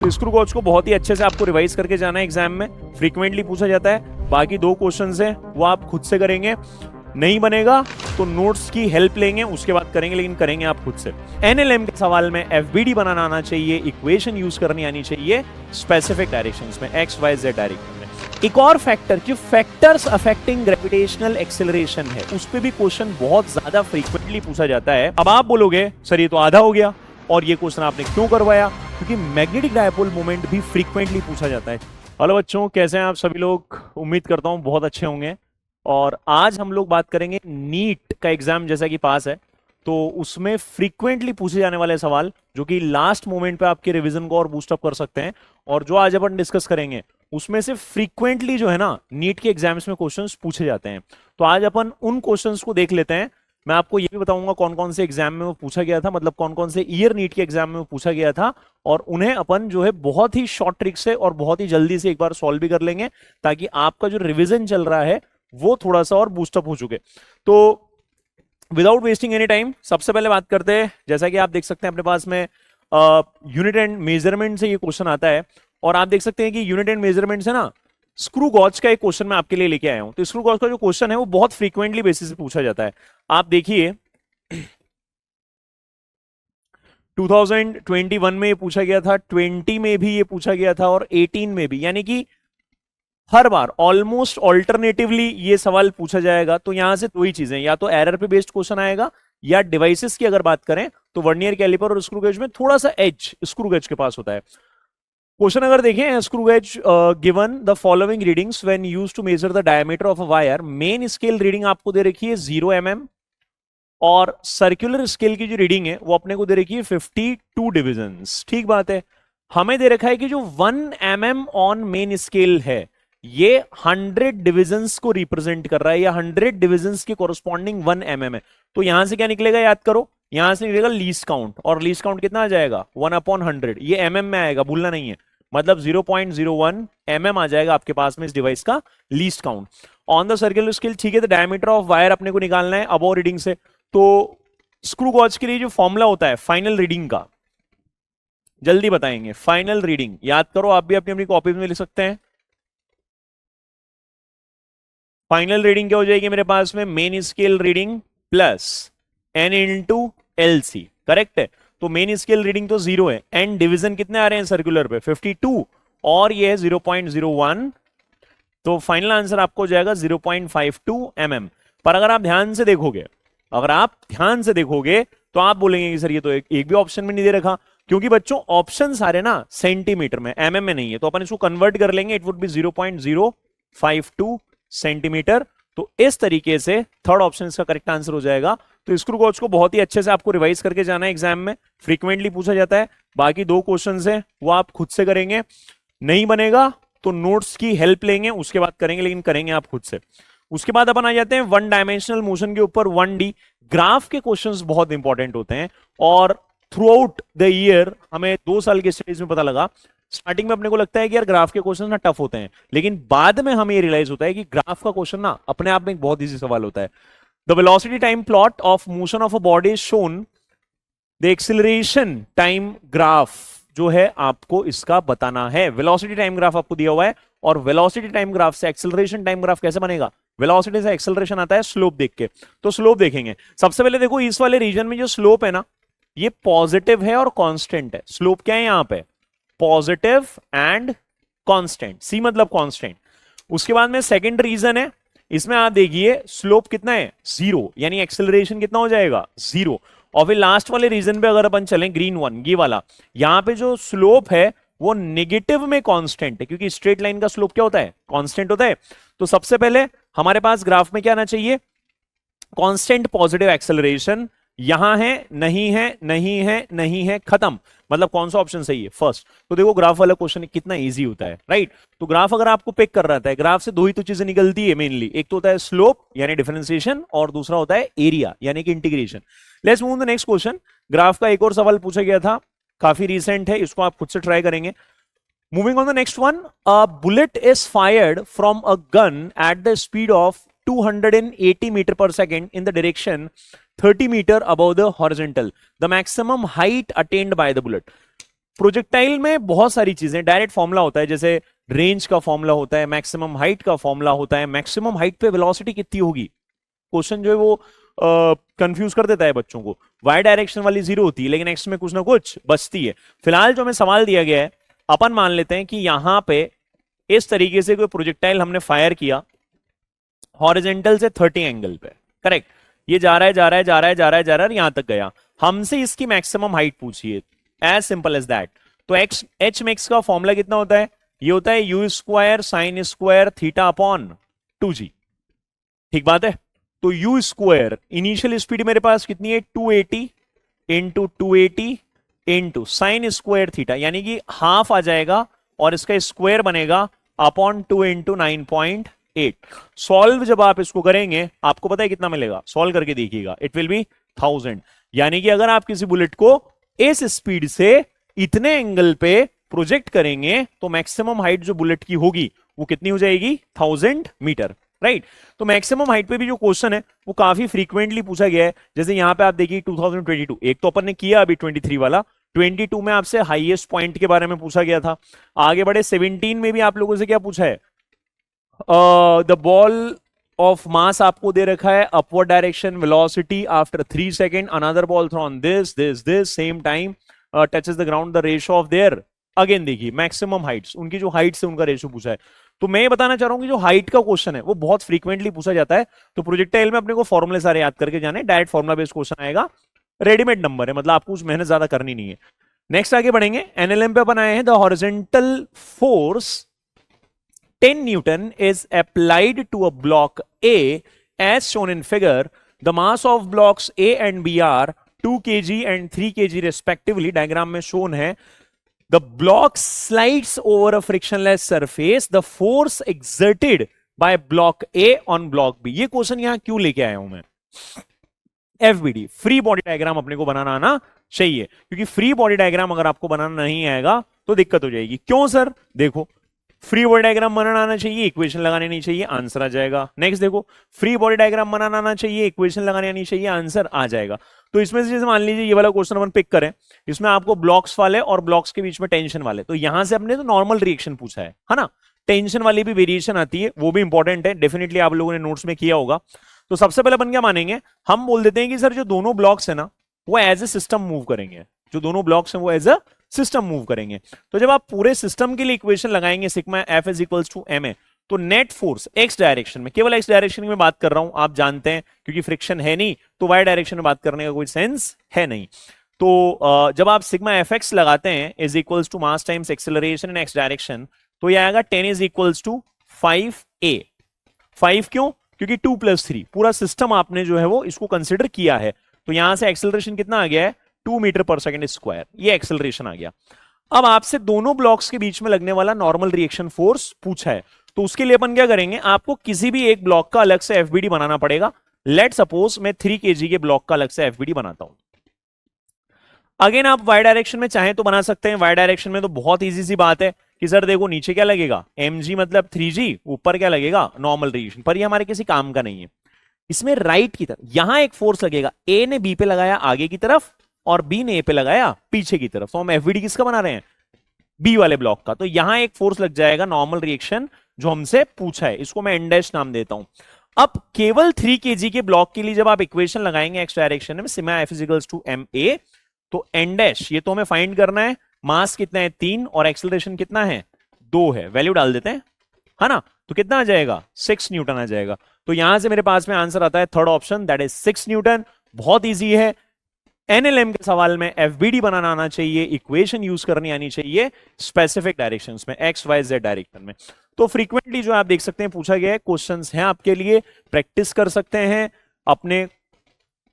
तो screw gauge को बहुत ही अच्छे से आपको रिवाइज करके जाना है एग्जाम में, फ्रीक्वेंटली पूछा जाता है। बाकी 2 क्वेश्चंस हैं वो आप खुद से करेंगे, नहीं बनेगा तो नोट्स की हेल्प लेंगे, उसके बाद करेंगे, लेकिन करेंगे आप खुद से। एनएलएम के सवाल में एफबीडी बनाना आना चाहिए, इक्वेशन यूज करनी आनी चाहिए स्पेसिफिक डायरेक्शंस में, एक्स वाई जेड डायरेक्शन में। एक और फैक्टर जो फैक्टर्स अफेक्टिंग ग्रेविटेशनल एक्सेलरेशन है, उस पे भी क्वेश्चन बहुत ज्यादा फ्रीक्वेंटली पूछा जाता है। अब आप बोलोगे सर ये तो आधा हो गया, और ये क्वेश्चन आपने क्यों करवाया? क्योंकि मैग्नेटिक डायपोल मोमेंट भी फ्रीक्वेंटली पूछा जाता है। हेलो बच्चों, कैसे हैं आप सभी लोग? उम्मीद करता हूं बहुत अच्छे होंगे। और आज हम लोग बात करेंगे नीट का एग्जाम जैसा कि पास है, तो उसमें फ्रीक्वेंटली पूछे जाने वाले सवाल जो कि लास्ट मोमेंट पे आपके रिवीजन को और बूस्टअप कर सकते हैं। और जो आज अपन डिस्कस करेंगे उसमें से फ्रीक्वेंटली जो है ना नीट के एग्जाम्स में क्वेश्चंस पूछे जाते हैं। तो आज अपन उन क्वेश्चंस को देख लेते हैं। मैं आपको ये भी बताऊंगा कौन कौन से एग्जाम में वो पूछा गया था, मतलब कौन कौन से ईयर नीट के एग्जाम में वो पूछा गया था, और उन्हें अपन जो है बहुत ही शॉर्ट ट्रिक से और बहुत ही जल्दी से एक बार सॉल्व भी कर लेंगे, ताकि आपका जो रिवीजन चल रहा है वो थोड़ा सा और बूस्टअप हो चुके। तो विदाउट वेस्टिंग एनी टाइम सबसे पहले बात करते हैं। जैसा कि आप देख सकते हैं अपने पास में यूनिट एंड मेजरमेंट से ये क्वेश्चन आता है, और आप देख सकते हैं कि यूनिट एंड मेजरमेंट से ना स्क्रू गॉज का एक क्वेश्चन मैं आपके लिए लेके आया हूं। तो स्क्रू गॉज का जो क्वेश्चन है वो बहुत फ्रीक्वेंटली बेसिस पे पूछा जाता है। आप देखिए 2021 में ये पूछा गया था, 20 में भी ये पूछा गया था, और 18 में भी, यानी कि हर बार ऑलमोस्ट ऑल्टरनेटिवली ये सवाल पूछा जाएगा। तो यहां से 2 ही चीजें, या तो एरर पे बेस्ड क्वेश्चन आएगा, या डिवाइसेस की अगर बात करें तो वर्नियर कैलिपर और स्क्रू गेज में थोड़ा सा एज स्क्रू गेज के पास होता है। क्वेश्चन अगर देखें, screw gauge given the following readings when used to measure the diameter of a wire. Main scale reading आपको दे रखी है 0 mm, और सर्कुलर स्केल की जो रीडिंग है वो अपने को दे रखी है 52 डिविजन्स। ठीक बात है। हमें दे रखा है कि जो 1 mm ऑन मेन स्केल है ये 100 डिविजन्स को रिप्रेजेंट कर रहा है, या 100 डिविजन्स के कोरस्पॉन्डिंग 1 mm है। तो यहां से क्या निकलेगा, याद करो, यहां से निकलेगा लीस्ट काउंट, और लीस्ट काउंट कितना आ जाएगा 1/100। ये mm में आएगा, भूलना नहीं है, मतलब 0.01 mm आ जाएगा आपके पास में इस डिवाइस का least count on the circular scale. ठीक है, तो डायमीटर ऑफ वायर अपने को निकालना है अबव रीडिंग से। तो स्क्रू गॉज के लिए जो फॉर्मूला होता है फाइनल रीडिंग का, जल्दी बताएंगे। फाइनल रीडिंग याद करो, आप भी अपनी अपनी कॉपी में लिख सकते हैं। फाइनल रीडिंग क्या हो जाएगी मेरे पास में, main scale reading plus N into L C. Correct है। तो मेन स्केल रीडिंग तो 0 है, एंड डिवीजन कितने आ रहे हैं सर्कुलर पे 52, और ये है 0.01। तो फाइनल आंसर आपको हो जाएगा 0.52 mm। पर अगर आप ध्यान से देखोगे, तो आप बोलेंगे कि सर ये तो एक भी ऑप्शन में नहीं दे रखा, क्योंकि बच्चों ऑप्शन सारे ना सेंटीमीटर में, mm में नहीं है। तो अपन इसको कन्वर्ट कर लेंगे, इट वुड बी 0.052 सेंटीमीटर। तो इस तरीके से थर्ड ऑप्शन इसका करेक्ट आंसर हो जाएगा। तो स्क्रू गॉज को बहुत ही अच्छे से आपको रिवाइज करके जाना है एग्जाम में, फ्रीक्वेंटली पूछा जाता है। बाकी 2 क्वेश्चंस हैं वो आप खुद से करेंगे, नहीं बनेगा तो नोट्स की हेल्प लेंगे, उसके बाद करेंगे, लेकिन करेंगे आप खुद से। उसके बाद अपन आ जाते हैं 1 डायमेंशनल मोशन के ऊपर। 1D ग्राफ के क्वेश्चंस बहुत इंपॉर्टेंट होते हैं, और थ्रू आउट द ईयर हमें 2 साल के स्टेज में पता लगा। स्टार्टिंग में अपने को लगता है कि यार ग्राफ के क्वेश्चन ना टफ होते हैं, लेकिन बाद में हमें ये रियलाइज होता है कि ग्राफ का क्वेश्चन ना अपने आप में एक बहुत इजी सवाल होता है। The velocity time plot of motion of a body is shown, the acceleration time graph जो है आपको इसका बताना है। वेलोसिटी टाइम ग्राफ आपको दिया हुआ है, और वेलोसिटी टाइम ग्राफ से एक्सीलरेशन टाइम ग्राफ कैसे बनेगा? वेलोसिटी से एक्सीलरेशन आता है स्लोप देख के। तो स्लोप देखेंगे सबसे पहले। देखो इस वाले रीजन में जो स्लोप है ना ये पॉजिटिव है और कांस्टेंट है। स्लोप क्या है यहां पे? पॉजिटिव एंड कांस्टेंट, सी मतलब कांस्टेंट। उसके बाद में सेकंड रीजन है, इसमें आप देखिए स्लोप कितना है 0, यानी एक्सेलरेशन कितना हो जाएगा 0। और फिर लास्ट वाले रीजन पे अगर अपन चलें, ग्रीन वन ये वाला, यहां पे जो स्लोप है वो नेगेटिव में कांस्टेंट है, क्योंकि स्ट्रेट लाइन का स्लोप क्या होता है? कांस्टेंट होता है। तो सबसे पहले हमारे पास ग्राफ में क्या आना चाहिए? Constant positive acceleration. यहां है, नहीं है, नहीं है, नहीं है, खत्म। मतलब कौन सा ऑप्शन सही है? फर्स्ट। तो देखो ग्राफ वाला क्वेश्चन कितना इजी होता है, राइट? तो ग्राफ अगर आपको पिक कर रहा है, ग्राफ से 2 ही तो चीजें निकलती है मेनली, एक तो होता है स्लोप यानी डिफरेंशिएशन, और दूसरा होता है एरिया यानी कि integration. Let's move the next question. Graph का एक और सवाल पूछा गया था, काफी रिसेंट है, इसको आप खुद से ट्राई करेंगे। Moving on the next one, a bullet is fired from a gun at the speed of 280 meter per second in the direction 30 meter above the horizontal. The maximum height attained by the bullet. Projectile में बहुत सारी चीजें, direct formula होता है, जैसे range का formula होता है, मैक्सिमम हाइट का फॉर्मूला होता है, मैक्सिमम हाइट पे वेलोसिटी कितनी होगी, क्वेश्चन जो है वो कंफ्यूज कर देता है बच्चों को। वाई डायरेक्शन वाली 0 होती है, लेकिन एक्स में कुछ ना कुछ बचती है। फिलहाल जो हमें सवाल दिया गया है, अपन मान लेते हैं कि यहां पे इस तरीके से कोई प्रोजेक्टाइल हमने फायर किया हॉरिजेंटल से 30 एंगल पे, करेक्ट, ये जा रहा है जा रहा है जा रहा है जा रहा है जा रहा है, यहां तक गया, हमसे इसकी मैक्सिमम हाइट पूछिए, एज सिंपल एज दैट। तो एक्स एच मैक्स का फॉर्मूला कितना होता है, ये होता है you square sine square theta upon 2g, ठीक बात है। तो यू स्क्वायर इनिशियल स्पीड मेरे पास कितनी है 280 into 280 into sine square theta, यानी कि हाफ आ जाएगा और इसका स्क्वायर बनेगा अपॉन 2 इंटू 9.8। सॉल्व जब आप इसको करेंगे आपको पता है कितना मिलेगा, सॉल्व करके देखिएगा, इट विल बी 1000। यानी कि अगर आप किसी बुलेट को इस स्पीड से इतने एंगल पे प्रोजेक्ट करेंगे तो मैक्सिमम हाइट जो बुलेट की होगी वो कितनी हो जाएगी 1000 मीटर, राइट। तो मैक्सिमम हाइट पे भी जो क्वेश्चन है वो काफी फ्रीक्वेंटली पूछा गया है। जैसे यहां पे आप देखिए 2022, एक तो अपन ने किया अभी 23 वाला, 22 में आपसे हाईएस्ट पॉइंट के बारे में पूछा गया था। आगे बढ़े 17 में भी आप लोगों से क्या पूछा है, द बॉल ऑफ मास आपको दे रखा है, upward direction velocity after 3 second, another ball thrown this same time touches the ground, the ratio of their, again देखिए मैक्सिमम हाइट्स, उनकी जो हाइट से उनका रेशियो पूछा है। तो मैं ये बताना चाह रहा हूं कि जो हाइट का क्वेश्चन है वो बहुत फ्रीक्वेंटली पूछा जाता है। तो प्रोजेक्टाइल में अपने को फॉर्मूले सारे याद करके जाने, डायरेक्ट फॉर्मुला बेस्ड क्वेश्चन आएगा, रेडीमेड नंबर है, मतलब आपको कुछ मेहनत ज्यादा करनी नहीं है। नेक्स्ट आगे बढ़ेंगे, एनएलएम पे अपन आए हैं। The horizontal force 10 Newton is applied to a block A as shown in figure. The mass of blocks A and B are 2 kg and 3 kg respectively. Diagram में shown है। The block slides over a frictionless surface. The force exerted by block A on block B. ये question यहां क्यों लेके आया हूं मैं, FBD free body diagram अपने को बनाना आना चाहिए, क्योंकि फ्री बॉडी डायग्राम अगर आपको बनाना नहीं आएगा तो दिक्कत हो जाएगी। क्यों सर, देखो फ्री बॉडी डायग्राम बनाना आना चाहिए, इक्वेशन लगाने नहीं चाहिए, आंसर आ जाएगा। नेक्स्ट देखो, फ्री बॉडी डायग्राम बनाना आना चाहिए, इक्वेशन लगाने आनी चाहिए, आंसर आ जाएगा। तो इसमें से जैसे मान लीजिए ये वाला क्वेश्चन अपन पिक करें, इसमें आपको ब्लॉक्स वाले और ब्लॉक्स के बीच में टेंशन वाले, तो यहां से अपने तो नॉर्मल रिएक्शन पूछा है ना, टेंशन वाली भी वेरिएशन आती है, वो भी इंपॉर्टेंट है, डेफिनेटली आप लोगों ने नोट्स में किया होगा। तो सबसे पहले अपन क्या मानेंगे, हम बोल देते हैं कि सर जो दोनों ब्लॉक्स है ना वो एज ए सिस्टम मूव करेंगे, जो दोनों ब्लॉक्स हैं वो एज अ सिस्टम मूव करेंगे। तो जब आप पूरे सिस्टम के लिए इक्वेशन लगाएंगे sigma F is equals to M A, तो नेट फोर्स एक्स डायरेक्शन में, केवल एक्स डायरेक्शन में बात कर रहा हूं, आप जानते हैं क्योंकि फ्रिक्शन है नहीं, तो वाई डायरेक्शन में बात करने का कोई सेंस है नहीं। तो जब आप सिग्मा एफ एक्स लगाते हैं is equals to mass times acceleration in X direction, तो यह आएगा 10 इज इक्वल्स टू 5a। 5 क्यों, क्योंकि 2 + 3 पूरा सिस्टम आपने जो है वो इसको कंसिडर किया है। तो यहां से एक्सेलरेशन कितना आ गया है 2 मीटर पर सेकेंड स्क्वायर, ये एक्सेलरेशन आ गया। अब आपसे दोनों ब्लॉक्स के बीच में लगने वाला नॉर्मल रिएक्शन फोर्स पूछा है, तो उसके लिए अपन क्या करेंगे, आपको किसी भी एक ब्लॉक का अलग से एफबीडी बनाना पड़ेगा। लेट सपोज मैं 3 kg के ब्लॉक का अलग से एफबीडी बनाता हूं। अगेन आप वाई डायरेक्शन में चाहें तो बना सकते हैं, वाई डायरेक्शन में तो बहुत इजी सी बात है कि सर देखो नीचे क्या लगेगा mg मतलब 3g, ऊपर क्या लगेगा नॉर्मल रिएक्शन, पर ये हमारे किसी काम का नहीं है। इसमें राइट की तरफ यहां एक फोर्स लगेगा, ए ने बी पे लगाया आगे की तरफ और बी ने ए पे लगाया पीछे की तरफ, तो हम एफबीडी किसका बना रहे हैं, बी वाले ब्लॉक का। तो यहां एक फोर्स लग जाएगा नॉर्मल रिएक्शन जो हमसे पूछा है, इसको मैं n डैश नाम देता हूं। अब केवल 3 kg के ब्लॉक के लिए जब आप इक्वेशन लगाएंगे एक्स डायरेक्शन में sigma F is equals to M A, तो n डैश ये तो हमें फाइंड करना है, मास कितना है 3 और एक्सेलरेशन कितना है 2 है, वैल्यू डाल देते हैं है ना, तो कितना आ जाएगा 6 न्यूटन आ जाएगा। तो यहां से मेरे पास में आंसर आता है third option, that is 6 Newton. बहुत इजी है, एनएलएम के सवाल में एफबीडी बनाना आना चाहिए, इक्वेशन यूज करनी आनी चाहिए स्पेसिफिक डायरेक्शंस में, एक्स वाई जेड डायरेक्शन में। तो फ्रीक्वेंटली जो आप देख सकते हैं पूछा गया है, क्वेश्चंस हैं आपके लिए, प्रैक्टिस कर सकते हैं, अपने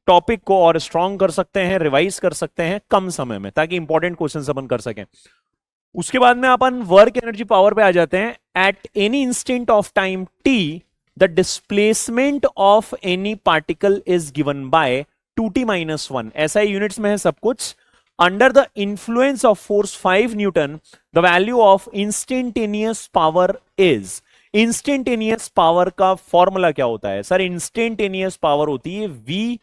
टॉपिक को और स्ट्रॉन्ग कर सकते हैं, रिवाइज कर सकते हैं कम समय में, ताकि इंपॉर्टेंट क्वेश्चंस अपन कर सकें। उसके बाद में अपन वर्क एनर्जी पावर पे आ जाते हैं। At any instant of time T the displacement of any particle is given by 2t-1, ऐसा ही यूनिट्स में है सब कुछ। Under the influence of force 5 Newton the value of instantaneous power is. Instantaneous power का formula क्या होता है sir, instantaneous power होती है v,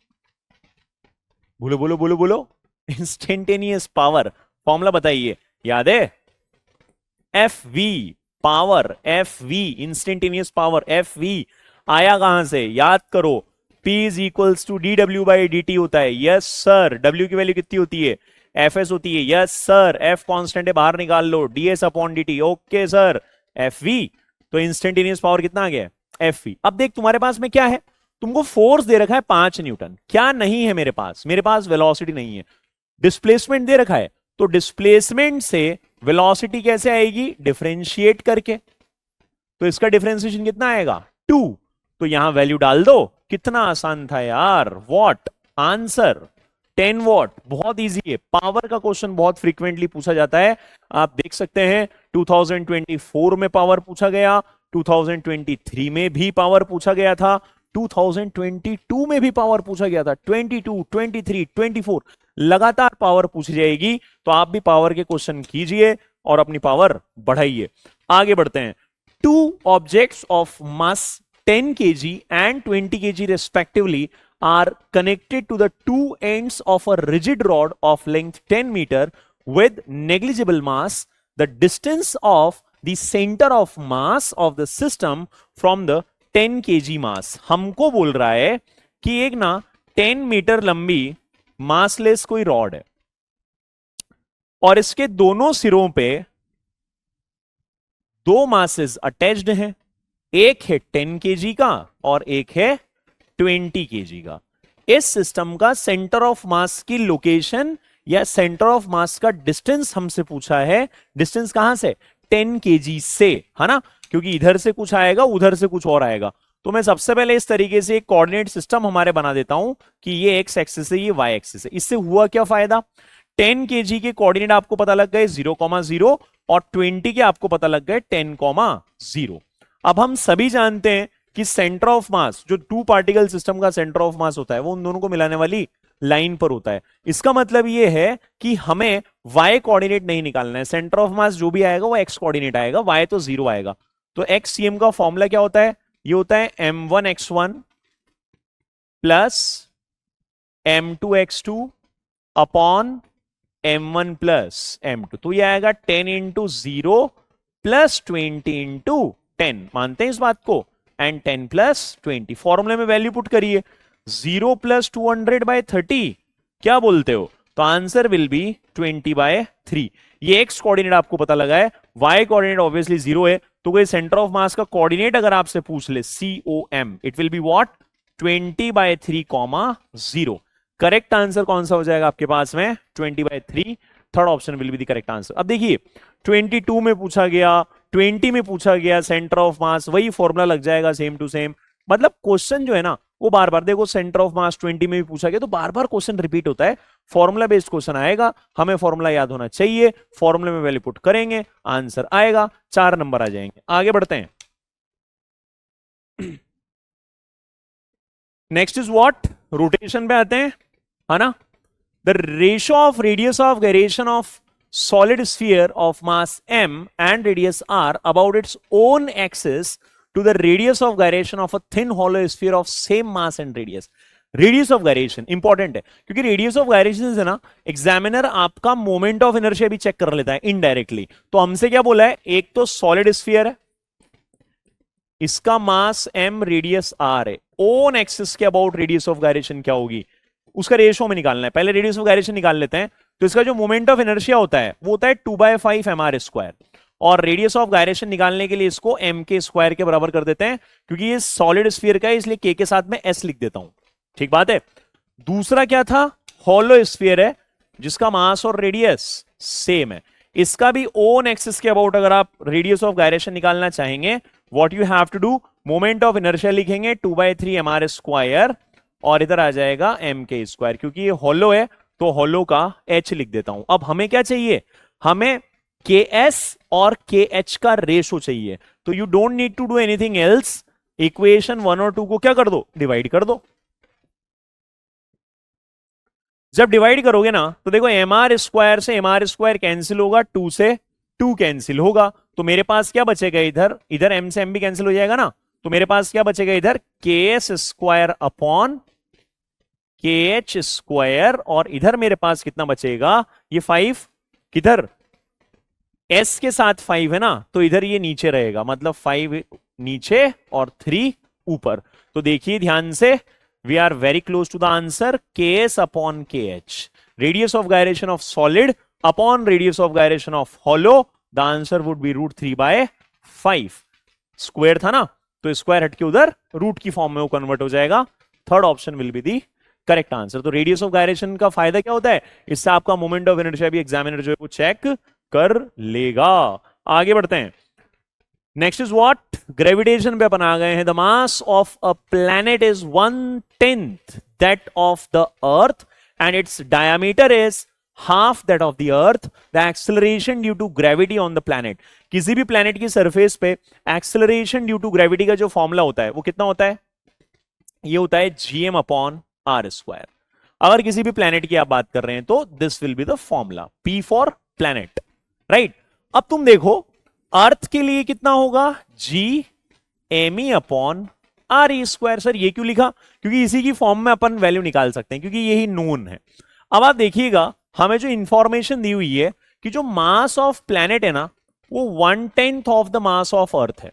बोलो बोलो बोलो बोलो, इंस्टेंटेनियस पावर फॉर्मूला बताइए, याद है? F V power, F V instantaneous power, F V आया कहां से? याद करो, P is equals to D W by D T होता है। Yes sir. W की वैल्यू कितनी होती है? Fs होती है। Yes sir. F कांस्टेंट है, बाहर निकाल लो, ds upon dt। Okay sir. Fv, तो इंस्टेंटेनियस पावर कितना आ गया? Fv। अब देख तुम्हारे पास में क्या है, तुमको फोर्स दे रखा है 5 न्यूटन, क्या नहीं है मेरे पास? मेरे पास वेलोसिटी नहीं है। डिस्प्लेसमेंट दे रखा है, तो डिस्प्लेसमेंट से वेलोसिटी कैसे आएगी? डिफरेंशिएट करके। तो इसका डिफरेंशिएशन कितना आएगा? 2। तो यहां वैल्यू डाल दो। कितना आसान था यार। What answer? 10 वॉट। बहुत इजी है। पावर का क्वेश्चन बहुत फ्रीक्वेंटली पूछा जाता है, आप देख सकते हैं 2024 में पावर पूछा गया, 2023 में भी पावर पूछा गया था, 2022 में भी पावर पूछा गया था, 22, 23, 24 लगातार पावर पूछी जाएगी। तो आप भी पावर के क्वेश्चन कीजिए और अपनी पावर बढ़ाइए। आगे बढ़ते हैं। Two objects of mass 10 kg and 20 kg respectively are connected to the two ends of a rigid rod of length 10 meter with negligible mass. The distance of the center of mass of the system from the 10 kg mass. हमको बोल रहा है कि एक ना 10 metre लंबी massless कोई rod है और इसके दोनों सिरों पे दो मासेस अटैच्ड हैं, एक है 10 kg का और एक है 20 kg का। इस सिस्टम का सेंटर ऑफ मास की लोकेशन या सेंटर ऑफ मास का डिस्टेंस हमसे पूछा है। डिस्टेंस कहां से? 10 kg से, है ना, क्योंकि इधर से कुछ आएगा उधर से कुछ और आएगा। तो मैं सबसे पहले इस तरीके से एक कोऑर्डिनेट सिस्टम हमारे बना देता हूं कि ये एक्स एक्सिस है, ये वाई एक्सिस है। इससे हुआ क्या फायदा? 10 kg के कोऑर्डिनेट आपको पता लग गए 0,0 और 20 के आपको पता लग गए 10,0। अब हम सभी जानते हैं कि सेंटर ऑफ मास, जो टू पार्टिकल सिस्टम का सेंटर ऑफ मास होता है, वो उन दोनों को मिलाने वाली लाइन पर होता है। इसका मतलब ये है कि हमें y कोऑर्डिनेट नहीं निकालना है। सेंटर ऑफ मास जो भी आएगा वो x कोऑर्डिनेट आएगा, y तो 0 आएगा। तो xcm का फॉर्मूला क्या होता है? ये होता है m1x1 plus m2x2 upon m1 plus m2। तो ये आएगा 10 इंटू 0 प्लस 20 इंटू 10। मानते हैं इस बात को? एंड 10 प्लस 20 फॉर्मूले में वैल्यू पुट करिए। 0 प्लस 200 बाय 30 क्या बोलते हो? तो आंसर विल बी 20/3। ये एक्स कोऑर्डिनेट आपको पता लगा है, वाई कोऑर्डिनेट ऑब्वियसली 0 है। तो कोई सेंटर ऑफ मास का कोऑर्डिनेट अगर आपसे पूछ ले COM, it will be what? 20/3, 0। Correct answer कौन सा हो जाएगा आपके पास में? 20/3। Third option will be the correct answer. अब देखिए 22 में पूछा गया, 20 में पूछा गया सेंटर ऑफ मास, वही फॉर्मूला लग जाएगा सेम टू सेम। मतलब क्वेश्चन जो है ना वो बार बार, देखो सेंटर ऑफ मास 20 में भी पूछा गया तो बार बार क्वेश्चन रिपीट होता है। फॉर्मूला बेस्ड क्वेश्चन आएगा, हमें फॉर्मूला याद होना चाहिए, फॉर्मूले में वैल्यू पुट करेंगे, आंसर आएगा, 4 नंबर आ जाएंगे। आगे बढ़ते हैं। Next is what? रोटेशन पे आते हैं, है ना। The ratio of radius of gyration of solid sphere of mass m and radius r about its own axis to the radius of gyration of a thin hollow sphere of same mass and radius. Radius of gyration important है, क्योंकि radius of gyration से ना examiner आपका moment of inertia भी check कर लेता है indirectly. तो हमसे क्या बोला है? एक तो सॉलिड स्फीयर है, इसका मास m, रेडियस r है, ओन एक्सिस के अबाउट रेडियस ऑफ गायरेशन क्या होगी उसका रेशियो में निकालना है। पहले रेडियस ऑफ गायरेशन निकाल लेते हैं। तो इसका जो मोमेंट ऑफ इनर्शिया होता है वो होता है 2/5 mr², और रेडियस ऑफ गायरेशन निकालने के लिए इसको m के स्क्वायर के बराबर कर देते हैं, क्योंकि ये सॉलिड स्फीयर का है इसलिए k के साथ में s लिख देता हूं। ठीक बात है। दूसरा क्या था? हॉलो स्फीयर है जिसका मास और रेडियस सेम है। इसका भी ओन एक्सिस के अबाउट अगर आप रेडियस ऑफ गायरेशन निकालना चाहेंगे, what you have to do, moment of inertia लिखेंगे 2/3 mr², और इधर आ जाएगा m²। क्योंकि ये हॉलो है तो हॉलो का h लिख देता हूं। अब हमें क्या चाहिए? हमें ks और kh का रेशो चाहिए। तो you don't need to do anything else, equation 1 और 2 को क्या कर दो? डिवाइड कर दो। जब डिवाइड करोगे ना तो देखो mr² से mr² कैंसिल होगा, 2 से 2 कैंसिल होगा, तो मेरे पास क्या बचेगा? इधर m से m भी कैंसिल हो जाएगा ना, तो मेरे पास क्या बचेगा? इधर ks² अपॉन kh², और इधर मेरे पास कितना बचेगा? ये 5 किधर? एस के साथ 5 है ना, तो इधर ये नीचे रहेगा, मतलब 5 नीचे और 3 ऊपर। तो देखिए ध्यान से, we are very close to the answer, K S upon K H, radius of gyration of solid upon radius of gyration of hollow, the answer would be √3/5। Square था ना, तो स्क्वायर हट के उधर रूट की फॉर्म में वो convert हो जाएगा। Third option will be the correct answer. तो रेडियस ऑफ गायरेशन का फायदा क्या होता है, इससे आपका मोमेंट ऑफ इनर्शिया भी एग्जामिनर जो है वो चेक कर लेगा। आगे बढ़ते हैं। नेक्स्ट इज व्हाट, ग्रेविटेशन पे अपन आ गए हैं। The mass of a planet is 1/10 that of the earth and its diameter is half that of the earth. The acceleration due to gravity on the planet, किसी भी planet की surface पे acceleration due to gravity का जो formula होता है वो कितना होता है, ये होता है gm/r²। अगर किसी भी प्लैनेट की आप बात कर रहे हैं तो this will be the formula, P for planet, right. अब तुम देखो अर्थ के लिए कितना होगा, Gme/re²। सर ये क्यों लिखा, क्योंकि इसी की फॉर्म में अपन वैल्यू निकाल सकते हैं, क्योंकि यही नोन है। अब आप देखिएगा हमें जो इंफॉर्मेशन दी हुई है कि जो मास ऑफ प्लैनेट है ना वो 1/10 of the mass of earth है,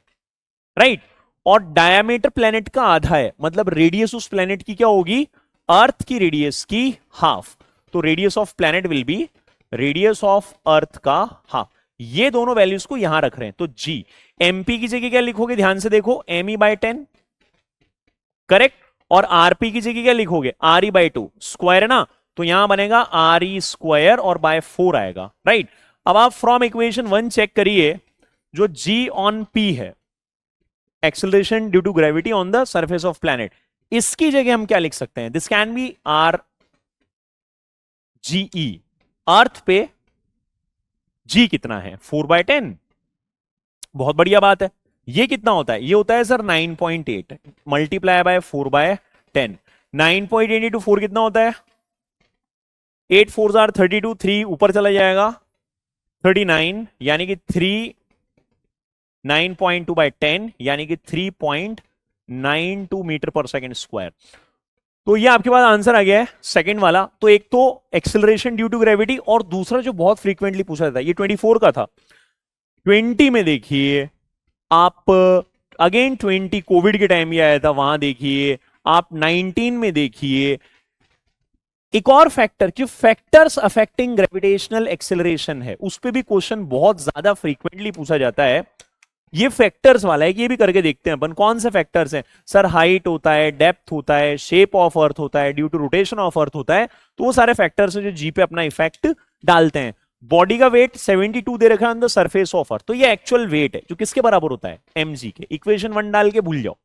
राइट। और डायमीटर प्लैनेट का आधा है, मतलब रेडियस उस प्लैनेट की क्या होगी, अर्थ की रेडियस की हाफ। तो radius of planet will be radius of अर्थ का हाफ। ये दोनों वैल्यूज को यहां रख रहे हैं, तो जी एमपी की जगह क्या लिखोगे, ध्यान से देखो, me/10 करेक्ट, और आरपी की जगह क्या लिखोगे, re/2 स्क्वायर है ना, तो यहां बनेगा re² और बाय 4 आएगा, राइट। अब आप फ्रॉम इक्वेशन 1 चेक करिए, जो g ऑन p है, acceleration due to gravity on the surface of planet, इसकी जगह हम क्या लिख सकते हैं, this can be R GE। Earth पे g कितना है, 4/10, बहुत बढ़िया बात है। ये कितना होता है, ये होता है सर 9.8 मल्टीप्लाई बाय 4/10। 9.8 इंटू 4 कितना होता है, 8 4 जार 32, 3 ऊपर चला जाएगा 39, यानी कि 9.2/10 यानी कि 3.92 मीटर पर सेकेंड स्क्वायर। तो ये आपके पास आंसर आ गया है सेकंड वाला। तो एक तो एक्सेलरेशन ड्यू टू ग्रेविटी, और दूसरा जो बहुत फ्रीक्वेंटली पूछा जाता है, ये 24 का था। 20 में देखिए आप, अगेन 20 कोविड के टाइम ही आया था, वहां देखिए आप 19 में देखिए। एक और फैक्टर, जो फैक्टर्स अफेक्टिंग ग्रेविटेशनल एक्सेलरेशन है, उस पर भी क्वेश्चन बहुत ज्यादा फ्रीक्वेंटली पूछा जाता है। ये फैक्टर्स वाला है कि ये भी करके देखते हैं अपन, कौन से फैक्टर्स हैं सर, हाइट होता है, डेप्थ होता है, शेप ऑफ अर्थ होता है, due to rotation of earth होता है। तो वो सारे फैक्टर्स हैं जो जी पे अपना इफेक्ट डालते हैं। बॉडी का वेट 72 दे रखा है on the surface of earth, तो ये एक्चुअल वेट है जो किसके बराबर होता है, mg के। इक्वेशन 1 डाल के भूल जाओ,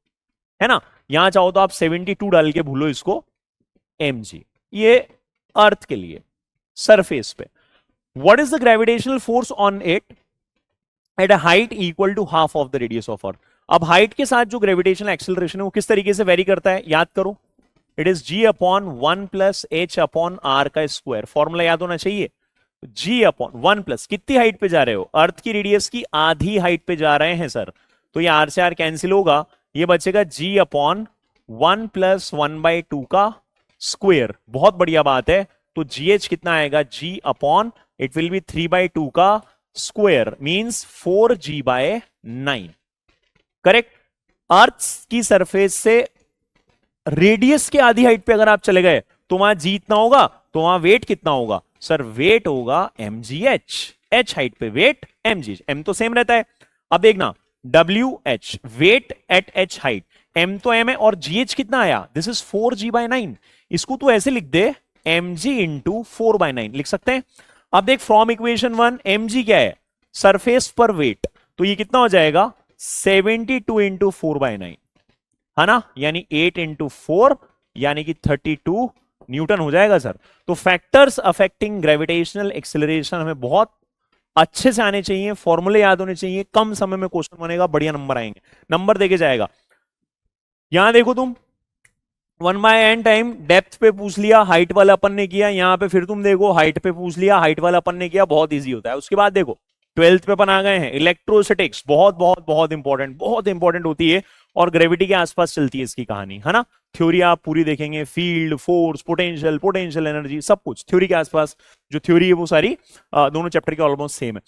है ना, यहां चाहो तो आप 72 डाल के भूलो इसको, mg। ये अर्थ के लिए सरफेस पे। What is the gravitational force on it at a height equal to half of the radius of earth. अब हाइट के साथ जो ग्रेविटेशनल एक्सेलरेशन है वो किस तरीके से वेरी करता है, याद करो, इट इज g/1 + h/r का स्क्वायर। फॉर्मूला याद होना चाहिए, g/1 कितनी हाइट पे जा रहे हो, अर्थ की रेडियस की आधी हाइट पे जा रहे हैं सर, तो ये r से r कैंसिल होगा, ये बचेगा g/1 + 1/2 का स्क्वायर। बहुत बढ़िया बात है। तो gh कितना आएगा, g/, इट विल बी 3/2 का स्क्वायर, मींस 4g/9, करेक्ट। अर्थ की सरफेस से रेडियस के आधी हाइट पे अगर आप चले गए तो वहां जी इतना होगा, तो वहां वेट कितना होगा सर, वेट होगा mgh, h हाइट पे वेट mgh, m तो सेम रहता है। अब देखना wh weight at h height, m तो m है और gh कितना आया, दिस इज 4g/9। इसको तो ऐसे लिख दे mg इंटू 4/9 लिख सकते हैं। अब देख फ्रॉम इक्वेशन 1 mg क्या है, सरफेस पर वेट, तो ये कितना हो जाएगा 72 इंटू 4/9, है ना, यानी 8 इंटू 4 यानी कि 32 न्यूटन हो जाएगा सर। तो फैक्टर्स अफेक्टिंग ग्रेविटेशनल एक्सेलरेशन हमें बहुत अच्छे से आने चाहिए, फॉर्मूले याद होने चाहिए, कम समय में क्वेश्चन बनेगा, बढ़िया नंबर आएंगे, नंबर देके जाएगा। यहां देखो तुम 1/n टाइम डेप्थ पे पूछ लिया, हाइट वाला अपन ने किया, यहां पे फिर तुम देखो हाइट पे पूछ लिया, हाइट वाला अपन ने किया, बहुत इजी होता है। उसके बाद देखो 12th पे अपन आ गए हैं, इलेक्ट्रोस्टैटिक्स बहुत बहुत बहुत इंपॉर्टेंट होती है और ग्रेविटी के आसपास चलती है इसकी कहानी, है ना। थ्योरी आप पूरी देखेंगे, फील्ड, फोर्स, पोटेंशियल एनर्जी, सब कुछ थ्योरी के आसपास जो थ्योरी है वो सारी दोनों चैप्टर के ऑलमोस्ट सेम है।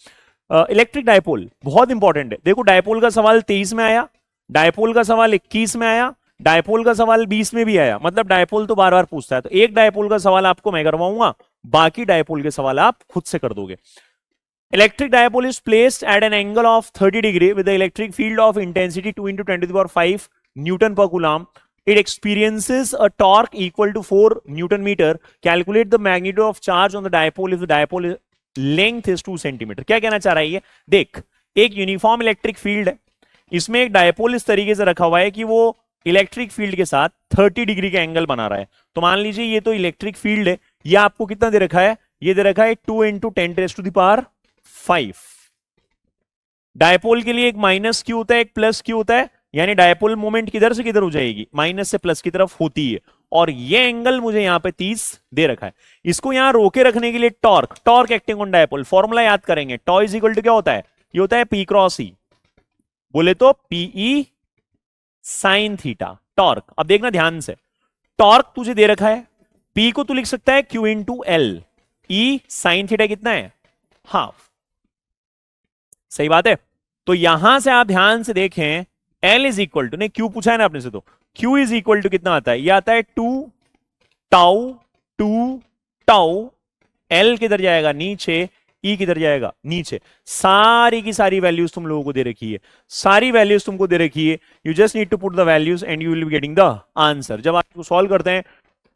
इलेक्ट्रिक डायपोल बहुत इंपॉर्टेंट है। देखो डायपोल का सवाल 23 में आया, डायपोल का सवाल 21 में आया, डायपोल का सवाल 20 में भी आया, मतलब डायपोल तो बार बार पूछता है। तो एक डायपोल का सवाल आपको मैं करवाऊंगा, बाकी डायपोल के सवाल आप खुद से कर दोगे। Electric dipole is placed at an angle of 30 degree with the electric field of intensity 2 × 10⁵ Newton पर coulomb. It experiences a torque equal to 4 Newton meter. Calculate the magnitude of charge on the dipole if the dipole length is 2 centimeter. क्या कहना चाह रहा है ये? देख, एक uniform electric field है, इसमें एक डायपोल इस तरीके से रखा हुआ है कि वो इलेक्ट्रिक फील्ड के साथ 30 डिग्री का एंगल बना रहा है। तो मान लीजिए ये तो इलेक्ट्रिक फील्ड है, ये आपको कितना दे रखा है? ये दे रखा है 2 × 10⁵. डायपोल के लिए एक माइनस क्यू होता है, एक प्लस क्यू होता है, यानी डायपोल मोमेंट किधर से किधर हो जाएगी? माइनस से प्लस की तरफ होती है। और ये एंगल मुझे यहां पे 30 दे रखा है। इसको यहां रोके रखने के लिए torque acting on dipole, formula याद करेंगे। टॉ इज इक्वल टू क्या होता है? ये होता है P × E, बोले तो PE sin थीटा, टॉर्क। अब देखना ध्यान से, टॉर्क तुझे दे रखा है, P को तू लिख सकता है Q × L, E sin theta कितना है? हाफ। सही बात है। तो यहां से आप ध्यान से देखें, L इज इक्वल टू, नहीं Q पूछा है ना आपने से, तो Q इज इक्वल टू कितना आता है? ये आता है 2 टाउ, L किधर जाएगा? नीचे, E किधर जाएगा? नीचे। सारी की सारी वैल्यूज तुम लोगों को दे रखी है, सारी वैल्यूज तुमको दे रखी है। You just need to put the values and you will be getting the answer. जब आप इसको सॉल्व करते हैं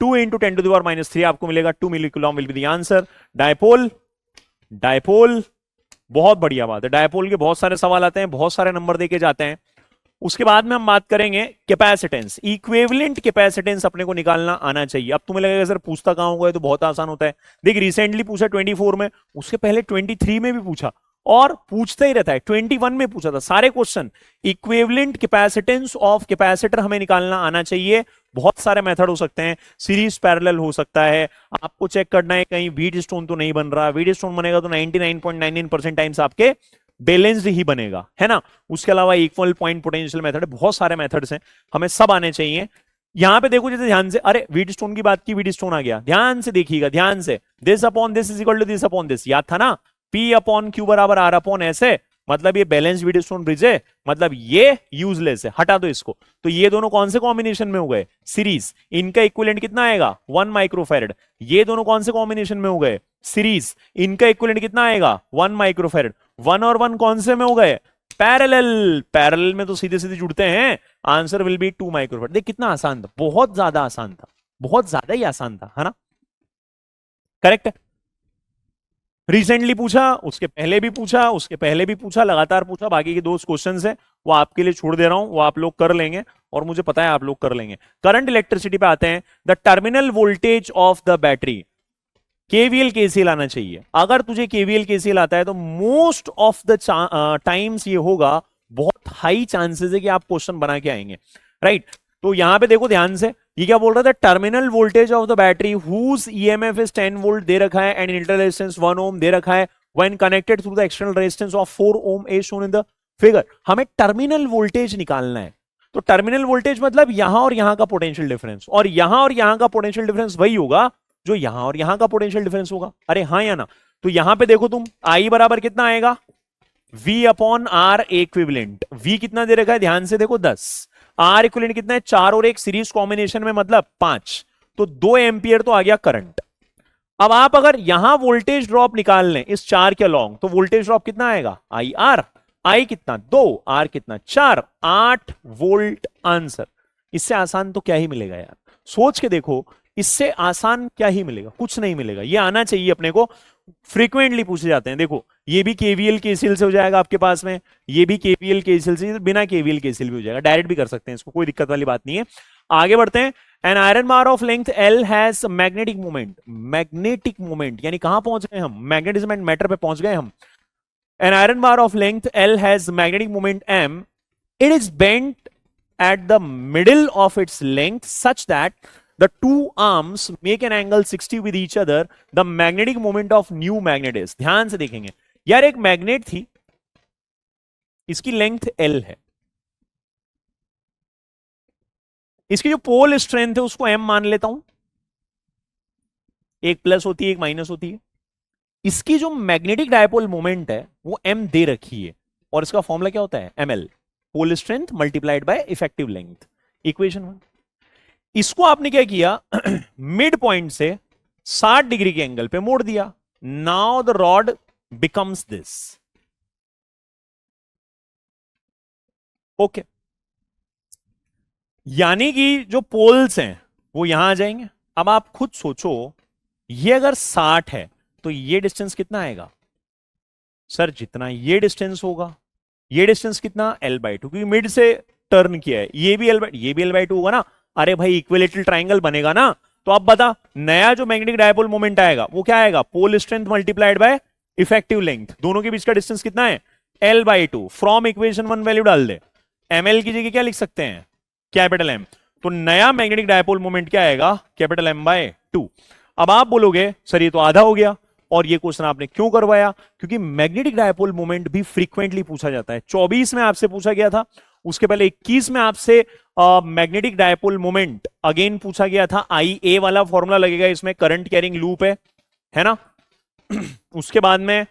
2 × 10⁻³ आपको मिलेगा 2 milli coulomb will be the answer. Dipole बहुत बढ़िया बात है। डायपोल के बहुत सारे सवाल आते हैं, बहुत सारे नंबर देके जाते हैं। उसके बाद में हम बात करेंगे कैपेसिटेंस। इक्विवेलेंट कैपेसिटेंस अपने को निकालना आना चाहिए। अब तुम्हें लगेगा सर पूछता कहां होगा, तो बहुत आसान होता है। देख, रिसेंटली पूछा 24 में, उसके पहले 23 में भी पूछा, और पूछता ही रहता है। 21 में पूछा था, सारे question equivalent capacitance of capacitor हमें निकालना आना चाहिए। बहुत सारे मेथड हो सकते हैं, सीरीज पैरेलल हो सकता है, आपको चेक करना है कहीं व्हीट स्टोन तो नहीं बन रहा। व्हीट स्टोन बनेगा तो 99.99% टाइम्स आपके बैलेंस्ड ही बनेगा, है ना। उसके अलावा इक्वल पॉइंट पोटेंशियल मेथड है, बहुत सारे मेथड्स हैं, हमें सब आने चाहिए। यहां पे देखो जैसे ध्यान से, अरे व्हीट स्टोन की बात की, व्हीट स्टोन आ गया, ध्यान से देखिएगा, ध्यान से। This upon this is equal to this upon this, याद था ना? P/Q = R/S ऐसे, मतलब ये बैलेंस व्हीट स्टोन ब्रिज है, मतलब ये यूजलेस है, हटा दो इसको। तो ये दोनों कौन से कॉम्बिनेशन में हो गए? सीरीज। इनका इक्विवेलेंट कितना आएगा? 1 माइक्रोफैरड। ये दोनों कौन से कॉम्बिनेशन में हो गए? सीरीज। इनका इक्विवेलेंट कितना आएगा? 1 माइक्रोफैरड। 1 और 1 कौन से में हो गए? पैरेलल में तो सीधे सीधे जुड़ते हैं, आंसर विल बी 2 माइक्रोफैरड। देख कितना आसान था, बहुत ज्यादा आसान था, बहुत ज्यादा ही आसान था, है ना। करेक्ट है। रिसेंटली पूछा, उसके पहले भी पूछा, उसके पहले भी पूछा, लगातार पूछा। बाकी के 2 क्वेश्चन है वो आपके लिए छोड़ दे रहा हूं, वो आप लोग कर लेंगे, और मुझे पता है आप लोग कर लेंगे। करंट इलेक्ट्रिसिटी पे आते हैं। The terminal voltage of the battery, KVL KCL आना चाहिए। अगर तुझे केवीएल केसीएल आता है तो मोस्ट ऑफ द टाइम्स ये होगा, बहुत हाई चांसेस है कि आप क्वेश्चन बना के आएंगे, राइट। तो यहां पे देखो ध्यान से, ये क्या बोल रहा था? Terminal voltage of the battery whose EMF is 10 volt दे रखा है एंड इंटरनल रेजिस्टेंस 1 ओम दे रखा है, when connected through the external resistance of 4 ohm as shown in the figure. हमें टर्मिनल वोल्टेज निकालना है। तो टर्मिनल वोल्टेज मतलब यहां और यहां का पोटेंशियल डिफरेंस, और यहां और यहां का पोटेंशियल डिफरेंस वही होगा जो यहां और यहां का पोटेंशियल डिफरेंस होगा। अरे हाँ या ना? तो यहां पे देखो तुम, I बराबर कितना आएगा? V/R equivalent. V कितना दे रखा है? ध्यान से देखो 10। R इक्विवेलेंट कितना है? 4 और 1 सीरीज कॉम्बिनेशन में, मतलब 5। तो 2 एम्पियर तो आ गया करंट। अब आप अगर यहां वोल्टेज ड्रॉप निकाल लें इस 4 के अलॉन्ग, तो वोल्टेज ड्रॉप कितना आएगा? IR। I कितना? 2, R कितना? 4, 8 वोल्ट आंसर। इससे आसान तो क्या ही मिलेगा यार, सोच के देखो, इससे आसान क्या ही मिलेगा? कुछ नहीं मिलेगा। ये आना चाहिए अपने को, फ्रीक्वेंटली पूछे जाते हैं। देखो ये भी केवीएल केसीएल से हो जाएगा आपके पास में, ये भी केवीएल केसीएल से, बिना केवीएल केसीएल भी हो जाएगा, डायरेक्ट भी कर सकते हैं इसको, कोई दिक्कत वाली बात नहीं है। आगे बढ़ते हैं। An iron bar of length L has magnetic moment. Magnetic moment यानी कहां पहुंच गए हम? मैग्नेटिज्म एंड मैटर पे पहुंच गए हम। An iron bar of length L has magnetic moment M. It is bent at the middle of its length such that the two arms make an angle 60 with each other. The magnetic moment of new magnet is, ध्यान से देखेंगे यार, एक magnet थी, इसकी length L है, इसकी जो पोल स्ट्रेंथ है उसको M मान लेता हूं, एक प्लस होती है एक माइनस होती है। इसकी जो मैग्नेटिक डायपोल मोमेंट है वो m दे रखी है, और इसका फॉर्मूला क्या होता है, ml, pole strength multiplied by effective length, equation 1। इसको आपने क्या किया, मिड पॉइंट से 60 डिग्री के एंगल पे मोड़ दिया। Now the rod becomes this, okay. यानी कि जो पोल्स हैं वो यहां आ जाएंगे। अब आप खुद सोचो, ये अगर 60 है तो ये डिस्टेंस कितना आएगा सर, जितना ये डिस्टेंस होगा, ये डिस्टेंस कितना l/2, क्योंकि मिड से टर्न किया है, ये भी l/2 होगा ना। अरे भाई इक्विलेटरल ट्राइंगल बनेगा ना। तो अब बता, नया जो मैग्नेटिक डायपोल मोमेंट आएगा वो क्या आएगा, pole strength multiplied by effective length. दोनों के बीच का डिस्टेंस कितना है, l/2। फ्रॉम इक्वेशन 1 वैल्यू डाल दे, ml की जगह क्या लिख सकते हैं, कैपिटल M। तो नया मैग्नेटिक डायपोल मोमेंट क्या आएगा, कैपिटल M/2। अब आप बोलोगे सर ये तो आधा हो गया, और ये क्वेश्चन आपने क्यों करवाया, क्योंकि मैग्नेटिक डायपोल मोमेंट भी फ्रीक्वेंटली पूछा जाता है। 24 में आपसे पूछा गया था, उसके पहले 21 में आपसे मैग्नेटिक डायपोल मोमेंट अगेन पूछा गया था। IA वाला फॉर्मूला लगेगा इसमें, करंट कैरिंग लूप है ना। उसके बाद में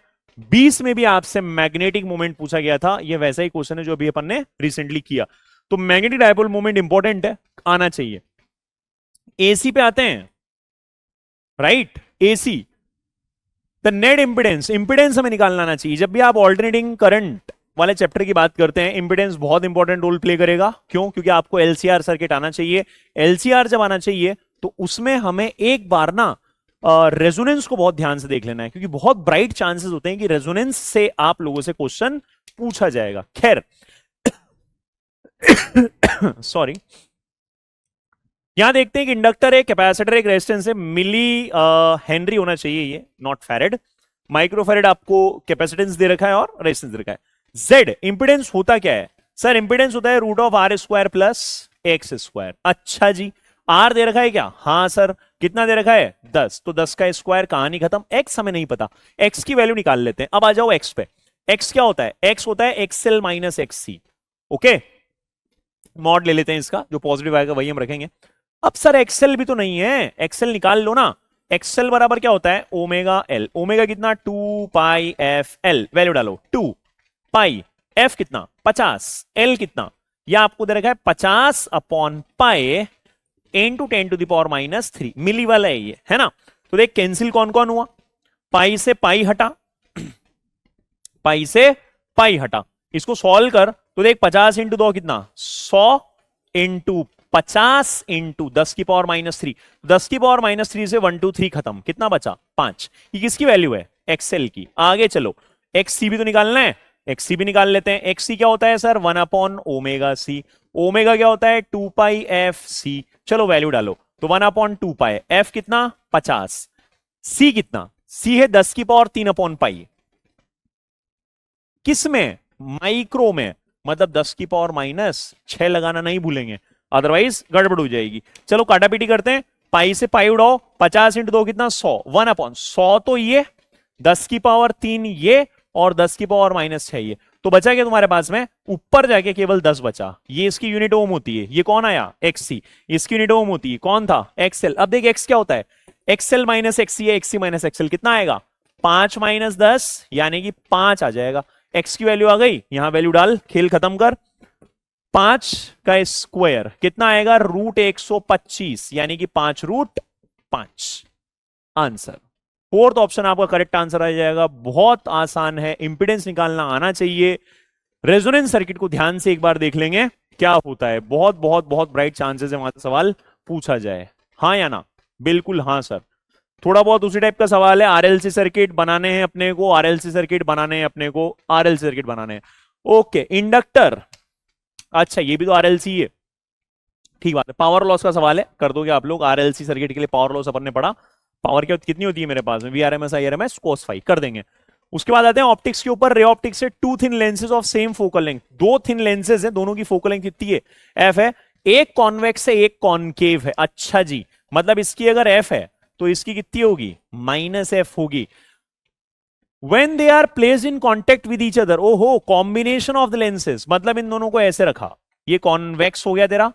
20 में भी आपसे मैग्नेटिक मोमेंट पूछा गया था। ये वैसा ही क्वेश्चन है जो अभी अपन ने रिसेंटली किया। तो मैग्नेटिक डायपोल मोमेंट इंपॉर्टेंट है, आना चाहिए। एसी पे आते हैं, right. AC, the net impedance, impedance हमें निकालना आना चाहिए। जब भी आप ऑल्टरनेटिंग करंट वाले चैप्टर की बात करते हैं, इंपिडेंस बहुत इंपॉर्टेंट रोल प्ले करेगा। क्यों, क्योंकि आपको एलसीआर सर्किट आना चाहिए। एलसीआर जब आना चाहिए तो उसमें हमें एक बार ना रेजोनेंस को बहुत ध्यान से देख लेना है, क्योंकि बहुत ब्राइट चांसेस होते हैं कि रेजोनेंस से आप लोगों से क्वेश्चन पूछा जाएगा। खैर सॉरी, यहां देखते हैं कि इंडक्टर है, कैपेसिटर एक रेजिस्टेंस है, मिली हेनरी होना चाहिए ये, नॉट फैरेड। माइक्रोफैरेड आपको कैपेसिटेंस दे रखा है और रेजिस्टेंस दे रखा है। जेड इंपिडेंस होता क्या है सर, इंपिडेंस होता है √R² प्लस x²। अच्छा जी, आर दे रखा है क्या, हाँ सर। कितना दे रखा है, 10, तो 10 का स्क्वायर, कहानी खत्म। एक्स हमें नहीं पता, एक्स की वैल्यू निकाल लेते हैं। अब आ जाओ एक्स पे। एक्स क्या होता है, एक्स होता है XL minus XC, okay. Mod ले लेते हैं इसका, जो पॉजिटिव आएगा वही हम रखेंगे। अब सर एक्सेल भी तो नहीं है, एक्सेल निकाल लो ना। एक्सेल बराबर क्या होता है, ओमेगा एल। ओमेगा कितना, 2πfl, वैल्यू डालो 2 पाई, एफ कितना 50, एल कितना, यह आपको दे रखा है 50/π into 10⁻⁻3, मिली वाला है ये, है ना। तो देख कैंसिल कौन कौन हुआ, पाई से पाई हटा, पाई से पाई हटा। इसको सॉल्व कर तो देख 50 × 2 कितना, 100 × 50 × 10⁻³ 10⁻³ से 1 2 3 खत्म, कितना बचा 5। ये किसकी वैल्यू है, एक्सएल की। आगे चलो, एक्ससी भी तो निकालना है, एक्ससी भी निकाल लेते हैं। एक्ससी क्या होता है सर, 1/ωc। ओमेगा क्या होता है, 2πfc। चलो वैल्यू डालो, तो 1/2π, एफ कितना 50, सी कितना, सी है 10⁻³ किसमें, माइक्रो में, मतलब 10⁻⁻6 लगाना नहीं भूलेंगे, अदरवाइज गड़बड़ हो जाएगी। चलो काटापीटी करते हैं, पाई से पाई उड़ाओ, 50 × 2 कितना 100, 1/100 तो ये, 10⁻³ ये, और 10⁻⁻6 ये। तो बचा क्या तुम्हारे पास में, ऊपर जाके केवल 10 बचा। ये इसकी यूनिट ओम होती है, ये कौन आया, एक्ससी। इसकी यूनिट ओम होती है, कौन था, एक्सएल। अब देख एक्स क्या होता है, एक्सएल माइनस एक्ससी है, एक्ससी माइनस एक्सएल, कितना आएगा 5 - 10 यानी कि 5 आ जाएगा। एक्स की वैल्यू आ गई, यहां वैल्यू डाल, खेल खत्म कर। 5 का स्क्वायर कितना आएगा, √125 यानी कि 5√5 आंसर। फोर्थ ऑप्शन आपका करेक्ट आंसर आ जाएगा। बहुत आसान है, इंपिडेंस निकालना आना चाहिए। रेजोनेंस सर्किट को ध्यान से एक बार देख लेंगे क्या होता है। बहुत बहुत बहुत ब्राइट चांसेस है वहां से सवाल पूछा जाए, हाँ या ना, बिल्कुल हाँ सर। थोड़ा बहुत उसी टाइप का सवाल है, आरएलसी सर्किट बनाने हैं अपने को, आरएलसी सर्किट बनाने हैं अपने को, आरएलसी सर्किट बनाने हैं। ओके, इंडक्टर, अच्छा ये भी तो आरएलसी है, ठीक बात है। पावर लॉस का सवाल है, कर दोगे आप लोग। आरएलसी सर्किट के लिए पावर लॉस अपन ने पढ़ा, पावर क्या कितनी होती है मेरे पास में, VRMS IRMS cos phi, कर देंगे। उसके बाद आते हैं ऑप्टिक्स के ऊपर। रे ऑप्टिक्स से 2 thin lenses of same focal length, 2 thin lenses है, दोनों की फोकल लेंथ कितनी है, एफ है। एक कॉन्वेक्स है, एक कॉनकेव है। अच्छा जी, मतलब इसकी अगर एफ है तो इसकी कितनी होगी, -f होगी। When they are placed in contact with each other, ओहो, कॉम्बिनेशन ऑफ द लेंसेज, मतलब इन दोनों को ऐसे रखा, ये कॉन्वेक्स हो गया तेरा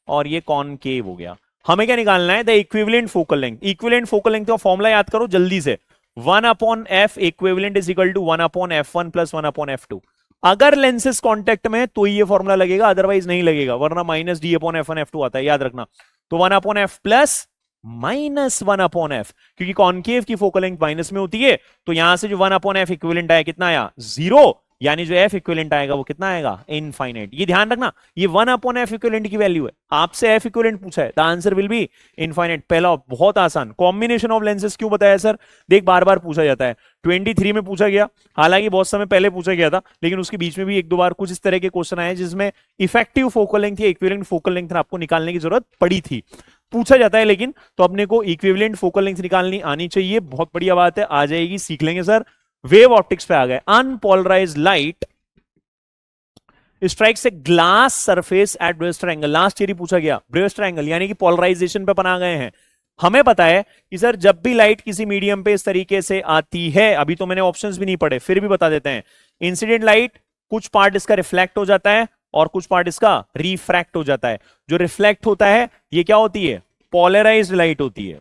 और ये कॉनकेव हो गया। हमें क्या निकालना है, the equivalent focal length. Equivalent focal length का फॉर्मूला याद करो जल्दी से, 1 upon F equivalent is equal to 1 upon F1 plus 1 upon F2। अगर लेंसेस कांटेक्ट में तो ये फॉर्मूला लगेगा, अदरवाइज नहीं लगेगा, वरना minus D upon F1 F2 आता है, याद रखना। तो 1 upon F plus minus 1 upon F, क्योंकि कॉनकेव की फोकल लेंथ माइनस में होती है, तो यहां से जो 1 अपॉन एफ इक्विवेलेंट आया कितना आया, 0, यानी जो एफ इक्विवेलेंट आएगा वो कितना आएगा, इनफाइनाइट। ये ध्यान रखना, ये 1 अपॉन एफ इक्विवेलेंट की वैल्यू है, आपसे एफ इक्विवेलेंट पूछा है, the answer will be infinite. पहला बहुत आसान। कॉम्बिनेशन ऑफ लेंसेज क्यों बताया सर, देख बार बार पूछा जाता है, 23 में पूछा गया, हालांकि बहुत समय पहले पूछा गया था, लेकिन उसके बीच में भी एक दो बार कुछ इस तरह के क्वेश्चन आए जिसमें इफेक्टिव फोकल लेंथ या इक्विवेलेंट फोकल लेंथ आपको निकालने की जरूरत पड़ी थी, पूछा जाता है, लेकिन तो अपने को इक्विवेलेंट फोकल लेंथ निकालनी आनी चाहिए, बहुत बढ़िया बात है, आ जाएगी, सीख लेंगे सर। वेव ऑप्टिक्स पे आ गए। Unpolarized light strikes a glass surface at Brewster angle, last year ही पूछा गया, ब्रेविस्टर एंगल यानी कि पोलराइजेशन पे बना गए हैं। हमें पता है कि सर जब भी लाइट किसी मीडियम पे इस तरीके से आती है, अभी तो मैंने ऑप्शंस भी नहीं पढ़े, फिर भी बता देते हैं, इंसिडेंट लाइट कुछ पार्ट इसका रिफ्लेक्ट हो जाता है और कुछ पार्ट इसका रिफ्रैक्ट हो जाता है। जो रिफ्लेक्ट होता है ये क्या होती है, पोलराइज्ड लाइट होती है,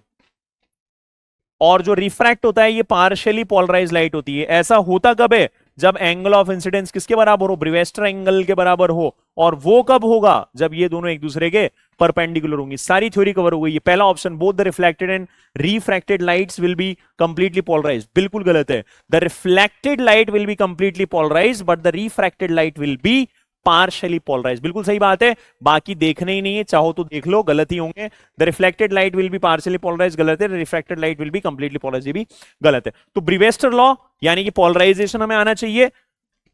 और जो रिफ्रैक्ट होता है ये पार्शियली पोलराइज्ड लाइट होती है। ऐसा होता कब है, जब एंगल ऑफ इंसिडेंस किसके बराबर हो, ब्रेविस्टर एंगल के बराबर हो, और वो कब होगा, जब ये दोनों एक दूसरे के परपेंडिकुलर होंगी। सारी थ्योरी कवर हो गई है। पहला option, both the reflected and refracted lights will be completely polarised, बिल्कुल गलत है। The reflected light will be completely polarised but the refracted light will be partially polarised, बिल्कुल सही बात है, बाकी देखने ही नहीं है, चाहो तो देख लो, गलत ही होंगे। The reflected light will be partially polarised गलत है, refracted light will be completely polarised ये भी गलत है। तो ब्रेविस्टर लॉ यानी कि पोलराइजेशन हमें आना चाहिए।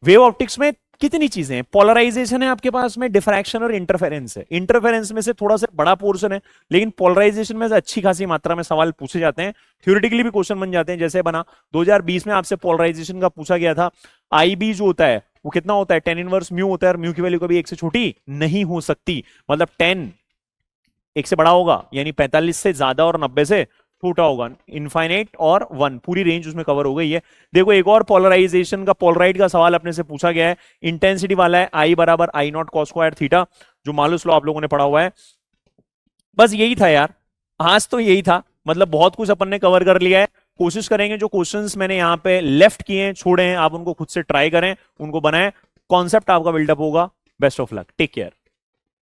वेव ऑप्टिक्स में कितनी चीजें हैं, पोलराइजेशन है आपके पास में, डिफ्रैक्शन और इंटरफेरेंस है। इंटरफेरेंस में से थोड़ा सा बड़ा पोर्शन है, लेकिन पोलराइजेशन में से अच्छी खासी मात्रा में सवाल पूछे जाते हैं, थ्योरेटिकली भी क्वेश्चन बन जाते हैं। जैसे बना 2020 में आपसे पोलराइजेशन का पूछा गया था, आईबी जो होता है वो कितना होता है, 10 इनवर्स म्यू होता है, और म्यू की वैल्यू कभी 1 से छोटी नहीं हो सकती, मतलब 10 1 से बड़ा होगा, यानी 45 से ज्यादा और 90 से छोटा होगा, इनफाइनाइट और 1, पूरी रेंज उसमें कवर हो गई है। देखो एक और पोलराइजेशन का, पोलराइड का सवाल अपने से पूछा गया है, इंटेंसिटी वाला है, आई बराबर आई नॉट कॉस स्क्वायर थीटा, जो मालूस लॉ आप लोगों ने पढ़ा हुआ है। बस यही था यार, आज तो यही था, मतलब बहुत कुछ अपन ने कवर कर लिया है। कोशिश करेंगे जो क्वेश्चंस मैंने यहाँ पे लेफ्ट किए हैं, छोड़े हैं, आप उनको खुद से ट्राई करें, उनको बनाएं, कॉन्सेप्ट आपका बिल्डअप होगा। Best of luck, take care.